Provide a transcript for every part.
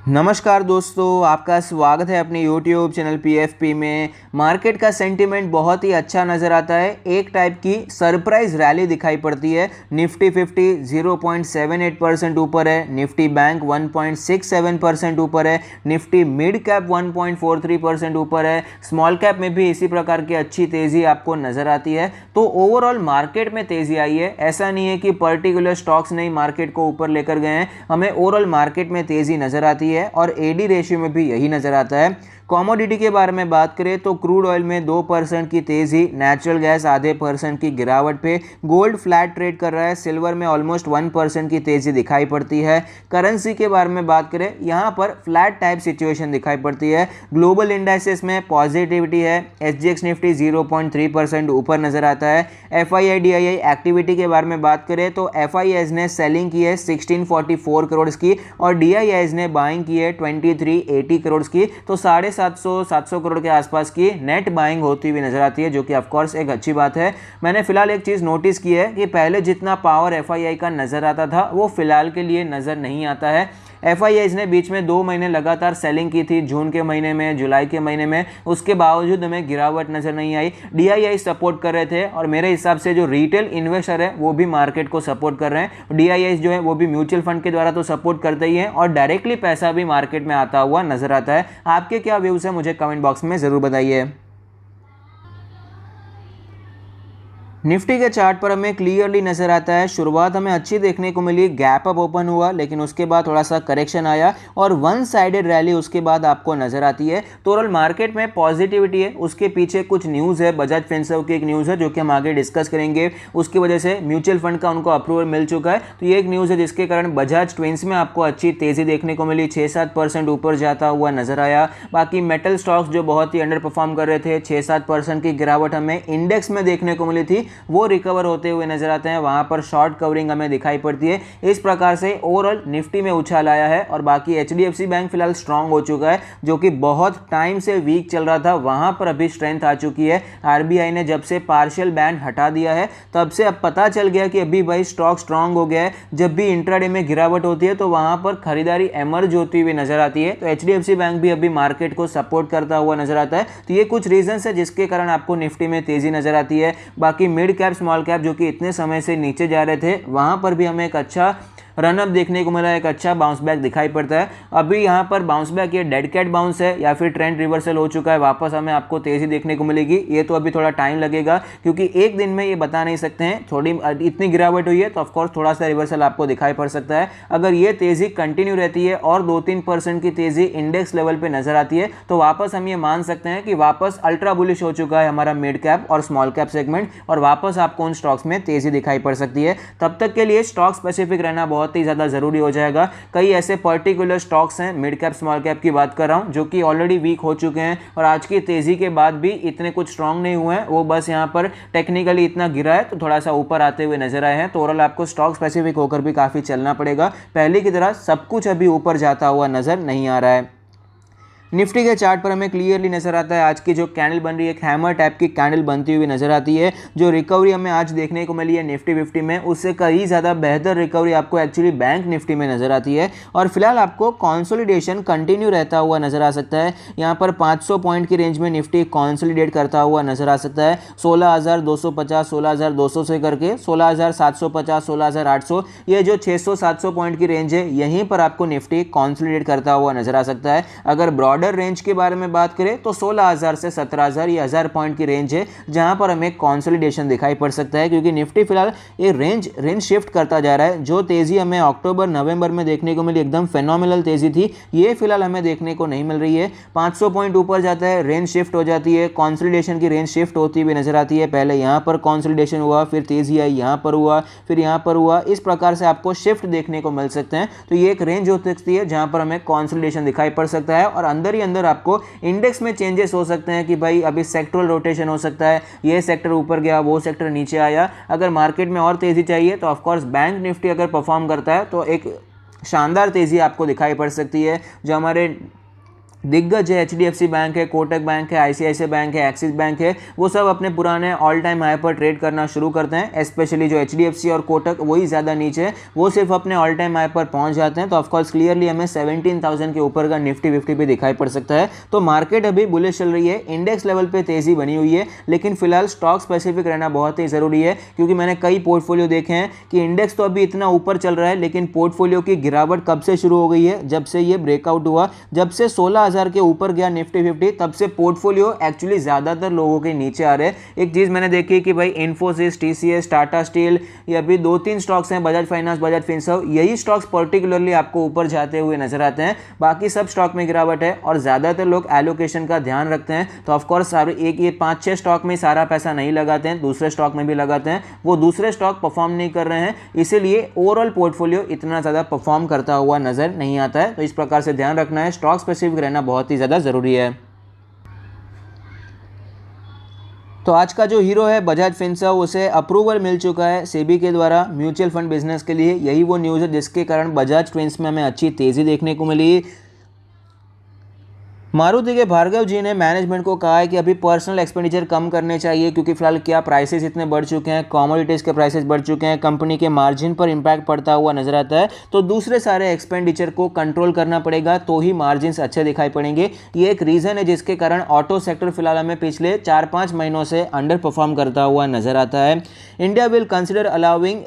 नमस्कार दोस्तों, आपका स्वागत है अपने YouTube चैनल PFP में। मार्केट का सेंटीमेंट बहुत ही अच्छा नज़र आता है। एक टाइप की सरप्राइज रैली दिखाई पड़ती है। निफ्टी 50 0.78% ऊपर है, निफ्टी बैंक 1.67% ऊपर है, निफ्टी मिड कैप 1.43% ऊपर है, स्मॉल कैप में भी इसी प्रकार की अच्छी तेज़ी आपको नज़र आती है। तो ओवरऑल मार्केट में तेज़ी आई है। ऐसा नहीं है कि पर्टिकुलर स्टॉक्स नहीं मार्केट को ऊपर लेकर गए हैं, हमें ओवरऑल मार्केट में तेज़ी नज़र आती है और एडी रेशियो में भी यही नजर आता है। कमोडिटी के बारे में बात करें तो क्रूड ऑयल में 2% की तेजी, नेचुरल गैस आधे % की गिरावट पे, गोल्ड फ्लैट ट्रेड कर रहा है, सिल्वर में ऑलमोस्ट 1% की तेजी दिखाई पड़ती है। करेंसी के बारे में बात करें, यहाँ पर फ्लैट टाइप सिचुएशन दिखाई पड़ती है। ग्लोबल इंडाइसेस में पॉजिटिविटी है, SGX निफ्टी 0.3% ऊपर नजर आता है। FII-DII एक्टिविटी के बारे में बात करें तो FIIs ने सेलिंग की है 1644 करोड़ की और DIIs ने बाइंग की है 2380 करोड़ की। तो 750 करोड़ के आसपास की नेट बाइंग होती हुई नजर आती है, जो कि ऑफकोर्स एक अच्छी बात है। मैंने फिलहाल एक चीज़ नोटिस की है कि पहले जितना पावर FII का नज़र आता था वो फिलहाल के लिए नज़र नहीं आता है। FIIs ने बीच में 2 महीने लगातार सेलिंग की थी, जून के महीने में, जुलाई के महीने में, उसके बावजूद हमें गिरावट नज़र नहीं आई। DII सपोर्ट कर रहे थे और मेरे हिसाब से जो रिटेल इन्वेस्टर है वो भी मार्केट को सपोर्ट कर रहे हैं। DIIs जो है वो भी म्यूचुअल फंड के द्वारा तो सपोर्ट करते ही हैं और डायरेक्टली पैसा भी मार्केट में आता हुआ नजर आता है। आपके क्या व्यूज़ है मुझे कमेंट बॉक्स में ज़रूर बताइए। निफ्टी के चार्ट पर हमें क्लियरली नजर आता है, शुरुआत हमें अच्छी देखने को मिली, गैप अप ओपन हुआ, लेकिन उसके बाद थोड़ा सा करेक्शन आया और वन साइडेड रैली उसके बाद आपको नजर आती है। तो ओवरऑल मार्केट में पॉजिटिविटी है, उसके पीछे कुछ न्यूज़ है। बजाज फिनसर्व की एक न्यूज़ है जो कि हम आगे डिस्कस करेंगे। उसकी वजह से म्यूचुअल फंड का उनको अप्रूवल मिल चुका है, तो ये एक न्यूज़ है जिसके कारण बजाज ट्विंस में आपको अच्छी तेज़ी देखने को मिली, 6-7% ऊपर जाता हुआ नजर आया। बाकी मेटल स्टॉक्स जो बहुत ही अंडर परफॉर्म कर रहे थे, 6-7% की गिरावट हमें इंडेक्स में देखने को मिली थी, वो रिकवर होते हुए नजर आते हैं। वहां पर शॉर्ट कवरिंग हमें दिखाई पड़ती है। इस प्रकार से ओवरऑल निफ्टी में उछाल आया है और बाकी HDFC बैंक फिलहाल स्ट्रांग हो चुका है, जो कि बहुत टाइम से वीक चल रहा था, वहां पर अभी स्ट्रेंथ आ चुकी है। RBI ने जब से पार्शियल बैन हटा दिया है तब से अब पता चल गया कि अभी भाई स्टॉक स्ट्रांग हो गया है। जब भी इंट्राडे में गिरावट होती है तो वहां पर खरीदारी एमर्ज होती हुई नजर आती है। तो HDFC बैंक भी अभी मार्केट को सपोर्ट करता हुआ नजर आता है। तो ये कुछ रीजन है जिसके कारण आपको निफ्टी में तेजी नजर आती है। बाकी मिड कैप स्मॉल कैप जो कि इतने समय से नीचे जा रहे थे, वहां पर भी हमें एक अच्छा रनअप देखने को मिला, एक अच्छा बाउंस बैक दिखाई पड़ता है। अभी यहाँ पर बाउंस बैक ये डेड कैट बाउंस है या फिर ट्रेंड रिवर्सल हो चुका है, वापस हमें आपको तेजी देखने को मिलेगी। ये तो अभी थोड़ा टाइम लगेगा क्योंकि एक दिन में ये बता नहीं सकते हैं। थोड़ी इतनी गिरावट हुई है तो ऑफकोर्स थोड़ा सा रिवर्सल आपको दिखाई पड़ सकता है। अगर ये तेजी कंटिन्यू रहती है और 2-3% की तेजी इंडेक्स लेवल पर नजर आती है तो वापस हम ये मान सकते हैं कि वापस अल्ट्रा बुलिश हो चुका है हमारा मिड कैप और स्मॉल कैप सेगमेंट और वापस आपको उन स्टॉक्स में तेजी दिखाई पड़ सकती है। तब तक के लिए स्टॉक स्पेसिफिक रहना बहुत ही ज़्यादा ज़रूरी हो जाएगा। कई ऐसे पर्टिकुलर स्टॉक्स हैं, मिड कैप स्मॉल कैप की बात कर रहा हूं, जो कि ऑलरेडी वीक हो चुके हैं और आज की तेज़ी के बाद भी इतने कुछ स्ट्रांग नहीं हुए हैं। वो बस यहां पर टेक्निकली इतना गिरा है तो थोड़ा सा ऊपर आते हुए नजर आए हैं। तो ओवरऑल आपको स्टॉक स्पेसिफिक होकर भी काफ़ी चलना पड़ेगा। पहले की तरह सब कुछ अभी ऊपर जाता हुआ नजर नहीं आ रहा है। निफ्टी के चार्ट पर हमें क्लियरली नजर आता है आज की जो कैंडल बन रही है, एक हैमर टाइप की कैंडल बनती हुई नजर आती है। जो रिकवरी हमें आज देखने को मिली है निफ्टी 50 में, उससे कहीं ज़्यादा बेहतर रिकवरी आपको एक्चुअली बैंक निफ्टी में नजर आती है और फिलहाल आपको कंसोलिडेशन कंटिन्यू रहता हुआ नजर आ सकता है। यहाँ पर 500 पॉइंट की रेंज में निफ्टी कंसोलिडेट करता हुआ नजर आ सकता है। 16,250, 16,200 से करके 16,750, 16,800, ये जो 600-700 पॉइंट की रेंज है, यहीं पर आपको निफ्टी कंसोलिडेट करता हुआ नजर आ सकता है। अगर ब्रॉड रेंज के बारे में बात करें तो 16,000 से 17,000 ये 1000 पॉइंट की रेंज है, जहां पर हमें कंसोलिडेशन दिखाई पड़ सकता है क्योंकि निफ्टी फिलहाल ये रेंज शिफ्ट करता जा रहा है। जो तेजी हमें अक्टूबर नवंबर में देखने को मिली, एकदम फेनोमिनल तेजी थी, ये फिलहाल हमें देखने को नहीं मिल रही है। 500 पॉइंट ऊपर जाता है, रेंज शिफ्ट हो जाती है, कंसोलिडेशन की रेंज शिफ्ट होती हुई नजर आती है। पहले यहां पर कंसोलिडेशन हुआ, फिर तेजी आई, यहां पर हुआ, फिर यहां पर हुआ, इस प्रकार से आपको शिफ्ट देखने को मिल सकते हैं। तो ये एक रेंज हो सकती है जहां पर हमें कंसोलिडेशन दिखाई पड़ सकता है और अंदर ही अंदर आपको इंडेक्स में चेंजेस हो सकते हैं कि भाई अभी सेक्टरल रोटेशन हो सकता है, ये सेक्टर ऊपर गया, वो सेक्टर नीचे आया। अगर मार्केट में और तेजी चाहिए तो ऑफकोर्स बैंक निफ्टी अगर परफॉर्म करता है तो एक शानदार तेजी आपको दिखाई पड़ सकती है। जो हमारे दिग्गज है, HDFC बैंक है, कोटक बैंक है, ICICI बैंक है, एक्सिस बैंक है, वो सब अपने पुराने ऑल टाइम हाई पर ट्रेड करना शुरू करते हैं। स्पेशली जो HDFC और कोटक वही ज़्यादा नीचे है, वो सिर्फ अपने ऑल टाइम हाई पर पहुंच जाते हैं। तो ऑफकोर्स क्लियरली हमें 17,000 के ऊपर का निफ्टी 50 भी दिखाई पड़ सकता है। तो मार्केट अभी बुलिश चल रही है, इंडेक्स लेवल पर तेज़ी बनी हुई है, लेकिन फिलहाल स्टॉक स्पेसिफिक रहना बहुत ही ज़रूरी है, क्योंकि मैंने कई पोर्टफोलियो देखे हैं कि इंडेक्स तो अभी इतना ऊपर चल रहा है, लेकिन पोर्टफोलियो की गिरावट कब से शुरू हो गई है, जब से ये ब्रेकआउट हुआ, जब से 16,000 के ऊपर गया निफ्टी 50, तब से पोर्टफोलियो एक्चुअली ज़्यादातर लोगों के नीचे आ रहे हैं। एक चीज़ मैंने देखी कि भाई इन्फोसिस, TCS, टाटा स्टील, ये अभी 2-3 स्टॉक्स हैं, बजाज फाइनेंस, बजाज फिनसर्व, यही स्टॉक्स पर्टिकुलरली आपको ऊपर जाते हुए नजर आते हैं। बाकी सब स्टॉक में गिरावट है और ज़्यादातर लोग एलोकेशन का ध्यान रखते हैं। तो ऑफकोर्स एक ये 5-6 स्टॉक में सारा पैसा नहीं लगाते हैं, दूसरे स्टॉक में भी लगाते हैं, वो दूसरे स्टॉक परफॉर्म नहीं कर रहे हैं, इसीलिए ओवरऑल पोर्टफोलियो इतना ज़्यादा परफॉर्म करता हुआ नजर नहीं आता है। तो इस प्रकार से ध्यान रखना है, स्टॉक स्पेसिफिक रहना बहुत ही ज़्यादा ज़रूरी है। तो आज का जो हीरो है बजाज फिनसर्व, उसे अप्रूवल मिल चुका है सेबी के द्वारा म्यूचुअल फंड बिजनेस के लिए। यही वो न्यूज़ है जिसके कारण बजाज ट्विंस में हमें अच्छी तेज़ी देखने को मिली। मारुति के भार्गव जी ने मैनेजमेंट को कहा है कि अभी पर्सनल एक्सपेंडिचर कम करने चाहिए, क्योंकि फिलहाल क्या प्राइसेस इतने बढ़ चुके हैं, कमोडिटीज़ के प्राइसेस बढ़ चुके हैं, कंपनी के मार्जिन पर इंपैक्ट पड़ता हुआ नजर आता है। तो दूसरे सारे एक्सपेंडिचर को कंट्रोल करना पड़ेगा, तो ही मार्जिन अच्छे दिखाई पड़ेंगे। ये एक रीज़न है जिसके कारण ऑटो सेक्टर फिलहाल हमें पिछले 4-5 महीनों से अंडर परफॉर्म करता हुआ नजर आता है। India will consider allowing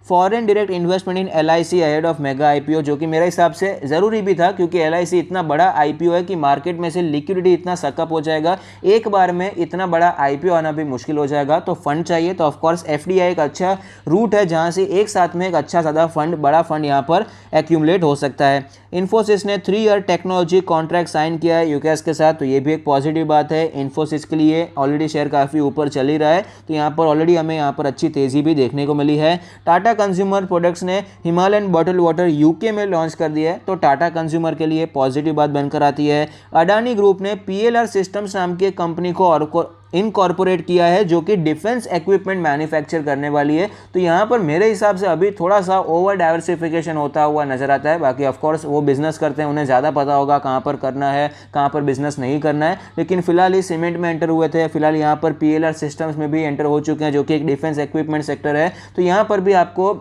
foreign direct investment in LIC ahead of mega IPO, जो कि मेरे हिसाब से ज़रूरी भी था, क्योंकि LIC इतना बड़ा IPO है कि मार्केट में से लिक्विडिटी इतना सकअप हो जाएगा, एक बार में इतना बड़ा IPO आना भी मुश्किल हो जाएगा। तो फंड चाहिए, तो ऑफकोर्स FDI एक अच्छा रूट है जहां से एक साथ में एक अच्छा ज़्यादा फंड, बड़ा फंड यहाँ पर एक्यूमुलेट हो सकता है। इन्फोसिस ने 3 ईयर टेक्नोलॉजी कॉन्ट्रैक्ट साइन किया है यूकेएस के साथ, तो ये भी एक पॉजिटिव बात है। इन्फोसिस के लिए ऑलरेडी शेयर काफ़ी ऊपर चल ही रहा है, तो यहाँ पर ऑलरेडी हमें यहाँ पर अच्छी तेज़ी भी देखने को मिली है। टाटा कंज्यूमर प्रोडक्ट्स ने हिमालयन बॉटल वाटर UK में लॉन्च कर दिया है, तो टाटा कंज्यूमर के लिए पॉजिटिव बात बनकर आती है। अडानी ग्रुप ने PLR सिस्टम्स नाम की कंपनी को इनकॉर्पोरेट किया है, जो कि डिफेंस इक्विपमेंट मैन्युफैक्चर करने वाली है। तो यहाँ पर मेरे हिसाब से अभी थोड़ा सा ओवर डाइवर्सिफिकेशन होता हुआ नजर आता है। बाकी ऑफकोर्स वो बिजनेस करते हैं, उन्हें ज़्यादा पता होगा कहाँ पर करना है, कहाँ पर बिजनेस नहीं करना है। लेकिन फिलहाल इस सीमेंट में एंटर हुए थे, फिलहाल यहाँ पर PLR सिस्टम्स में भी एंटर हो चुके हैं, जो कि एक डिफेंस इक्विपमेंट सेक्टर है। तो यहाँ पर भी आपको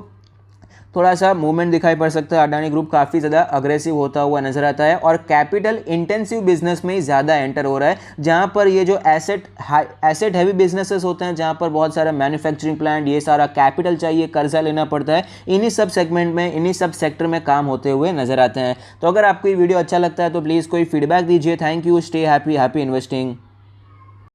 थोड़ा सा मूवमेंट दिखाई पड़ सकता है। अडानी ग्रुप काफ़ी ज़्यादा अग्रेसिव होता हुआ नजर आता है और कैपिटल इंटेंसिव बिजनेस में ही ज़्यादा एंटर हो रहा है, जहां पर ये जो एसेट हैवी बिजनेसेस होते हैं, जहां पर बहुत सारा मैन्युफैक्चरिंग प्लांट, ये सारा कैपिटल चाहिए, कर्जा लेना पड़ता है, इन्हीं सब सेगमेंट में, इन्हीं सब सेक्टर में काम होते हुए नजर आते हैं। तो अगर आपको ये वीडियो अच्छा लगता है तो प्लीज़ कोई फीडबैक दीजिए। Thank you, stay happy, happy investing.